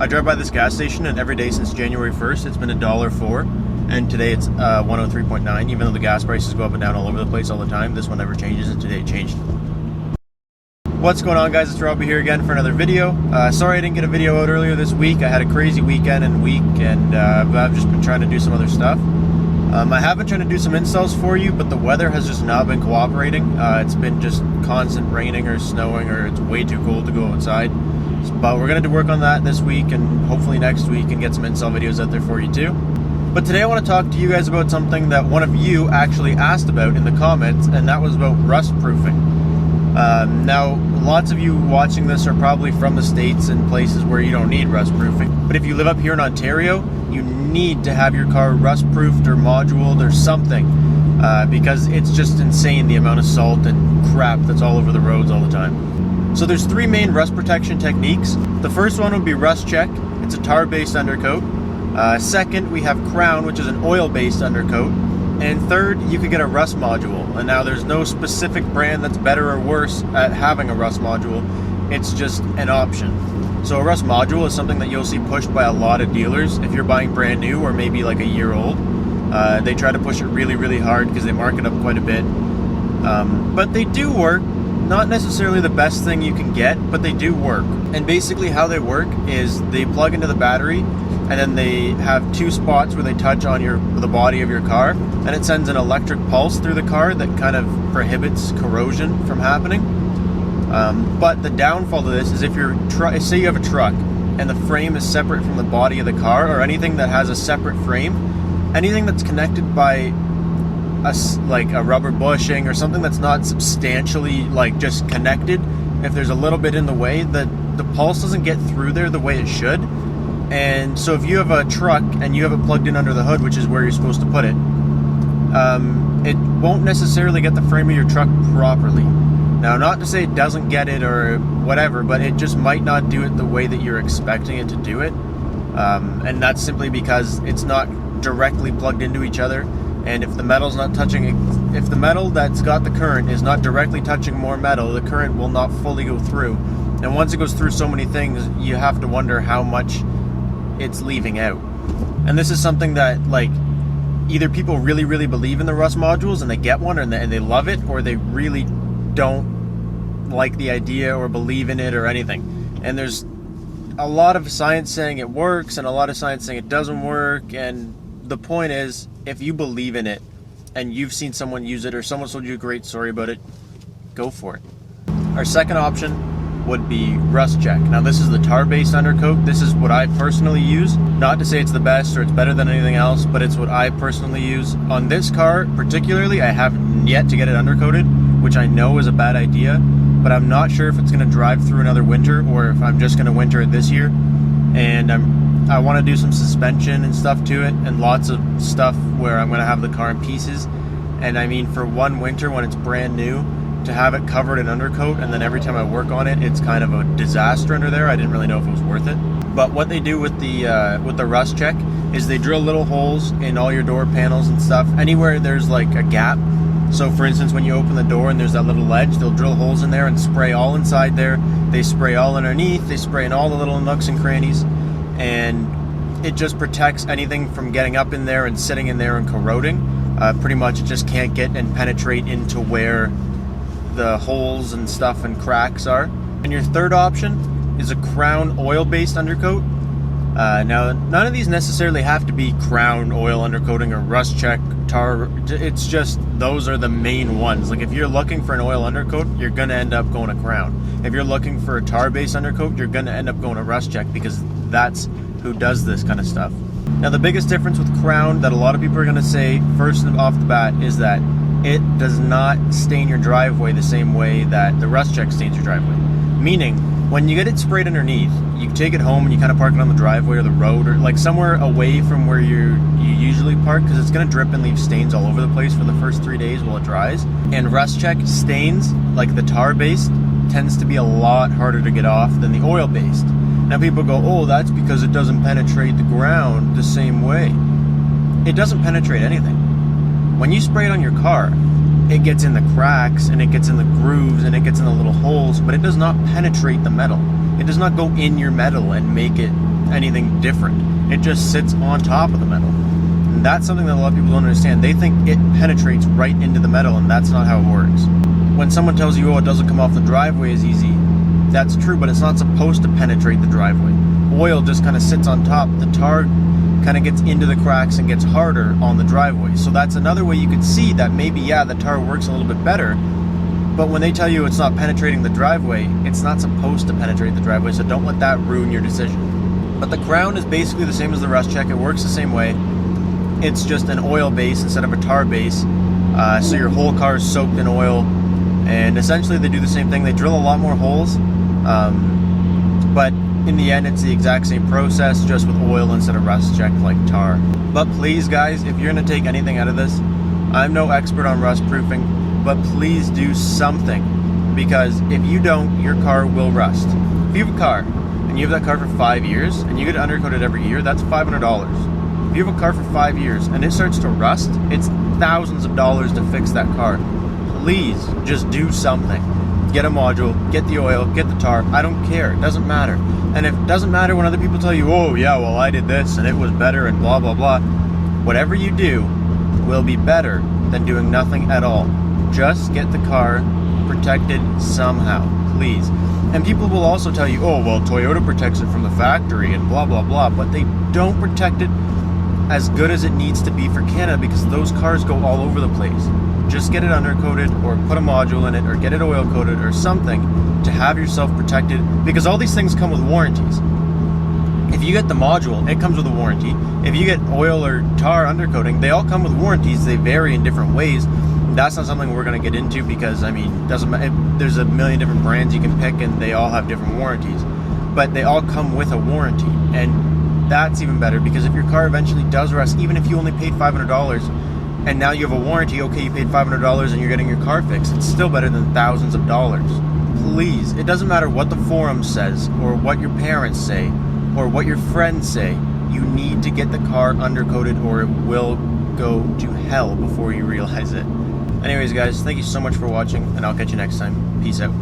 I drive by this gas station, and every day since January 1st, it's been $1.04, and today it's 103.9. Even though the gas prices go up and down all over the place all the time, this one never changes, and today it changed. What's going on, guys? It's Robbie here again for another video. Sorry I didn't get a video out earlier this week. I had a crazy weekend and week, and I've just been trying to do some other stuff. I have been trying to do some installs for you, but the weather has just not been cooperating. It's been just constant raining or snowing, or it's way too cold to go outside. But we're going to work on that this week, and hopefully next week, and get some install videos out there for you too. But today I want to talk to you guys about something that one of you actually asked about in the comments, and that was about rust proofing. Now, lots of you watching this are probably from the States and places where you don't need rust proofing. But if you live up here in Ontario, you need to have your car rust proofed or moduled or something, because it's just insane the amount of salt and crap that's all over the roads all the time. So there's three main rust protection techniques. The first one would be rust check. It's a tar-based undercoat. Second, we have crown, which is an oil-based undercoat. And third, you could get a rust module. And now there's no specific brand that's better or worse at having a rust module. It's just an option. So a rust module is something that you'll see pushed by a lot of dealers if you're buying brand new or maybe like a year old. They try to push it really, really hard because they mark it up quite a bit. But they do work. Not necessarily the best thing you can get, but they do work. And basically how they work is they plug into the battery, and then they have two spots where they touch on the body of your car, and it sends an electric pulse through the car that kind of prohibits corrosion from happening. But the downfall to this is if say you have a truck and the frame is separate from the body of the car, or anything that has a separate frame, anything that's connected by like a rubber bushing or something that's not substantially just connected, if there's a little bit in the way, the pulse doesn't get through there the way it should. And so if you have a truck and you have it plugged in under the hood, which is where you're supposed to put it, it won't necessarily get the frame of your truck properly. Now, not to say it doesn't get it or whatever, but it just might not do it the way that you're expecting it to do it. And that's simply because it's not directly plugged into each other. And if the metal's not touching, if the metal that's got the current is not directly touching more metal, the current will not fully go through. And once it goes through so many things, you have to wonder how much it's leaving out. And this is something that, either people really, really believe in the rust modules and they get one and they love it, or they really don't like the idea or believe in it or anything. And there's a lot of science saying it works and a lot of science saying it doesn't work. And the point is, if you believe in it and you've seen someone use it or someone told you a great story about it, go for it. Our second option would be rust check. Now, this is the tar-based undercoat. This is what I personally use. Not to say it's the best or it's better than anything else, but it's what I personally use. On this car particularly, I have yet to get it undercoated, which I know is a bad idea, but I'm not sure if it's going to drive through another winter or if I'm just going to winter it this year. And I want to do some suspension and stuff to it, and lots of stuff where I'm going to have the car in pieces. And I mean, for one winter when it's brand new, to have it covered in undercoat, and then every time I work on it, it's kind of a disaster under there. I didn't really know if it was worth it. But what they do with the rust check is they drill little holes in all your door panels and stuff, anywhere there's like a gap. So for instance, when you open the door and there's that little ledge, they'll drill holes in there and spray all inside there. They spray all underneath, they spray in all the little nooks and crannies, and it just protects anything from getting up in there and sitting in there and corroding. Pretty much it just can't get and penetrate into where the holes and stuff and cracks are. And your third option is a crown oil-based undercoat. Now, none of these necessarily have to be crown oil undercoating or rust check, tar. It's just those are the main ones. Like if you're looking for an oil undercoat, you're going to end up going to crown. If you're looking for a tar-based undercoat, you're going to end up going to rust check, because that's who does this kind of stuff. Now, the biggest difference with crown that a lot of people are going to say first off the bat is that it does not stain your driveway the same way that the rust check stains your driveway. Meaning, when you get it sprayed underneath, you take it home and you kind of park it on the driveway or the road, or like somewhere away from where you usually park, because it's going to drip and leave stains all over the place for the first 3 days while it dries. And rust check stains, like the tar-based, tends to be a lot harder to get off than the oil-based. Now people go, oh, that's because it doesn't penetrate the ground the same way. It doesn't penetrate anything. When you spray it on your car, it gets in the cracks and it gets in the grooves and it gets in the little holes, but it does not penetrate the metal. It does not go in your metal and make it anything different. It just sits on top of the metal. And that's something that a lot of people don't understand. They think it penetrates right into the metal, and that's not how it works. When someone tells you, oh, it doesn't come off the driveway as easy, that's true, but it's not supposed to penetrate the driveway. Oil just kind of sits on top. The tar kind of gets into the cracks and gets harder on the driveway. So that's another way you could see that maybe, yeah, the tar works a little bit better, but when they tell you it's not penetrating the driveway, it's not supposed to penetrate the driveway, so don't let that ruin your decision. But the crown is basically the same as the rust check. It works the same way. It's just an oil base instead of a tar base. So your whole car is soaked in oil, and essentially they do the same thing. They drill a lot more holes, but in the end it's the exact same process, just with oil instead of rust check like tar. But please guys, if you're going to take anything out of this, I'm no expert on rust proofing, but please do something, because if you don't, your car will rust. If you have a car and you have that car for 5 years and you get undercoated every year, that's $500. If you have a car for 5 years and it starts to rust, it's thousands of dollars to fix that car. Please just do something. Get a module, get the oil, get the tar. I don't care. It doesn't matter. And if it doesn't matter when other people tell you, oh yeah, well I did this and it was better and blah blah blah, whatever you do will be better than doing nothing at all. Just get the car protected somehow, please. And people will also tell you, oh well, Toyota protects it from the factory and blah blah blah, but they don't protect it as good as it needs to be for Canada, because those cars go all over the place. Just get it undercoated, or put a module in it, or get it oil coated or something to have yourself protected, because all these things come with warranties. If you get the module, it comes with a warranty. If you get oil or tar undercoating, they all come with warranties. They vary in different ways. That's not something we're going to get into, because I mean, there's a million different brands you can pick and they all have different warranties, but they all come with a warranty. And that's even better, because if your car eventually does rust, even if you only paid $500 and now you have a warranty, okay, you paid $500 and you're getting your car fixed, it's still better than thousands of dollars. Please, it doesn't matter what the forum says or what your parents say or what your friends say, you need to get the car undercoated or it will go to hell before you realize it. Anyways guys, thank you so much for watching, and I'll catch you next time. Peace out.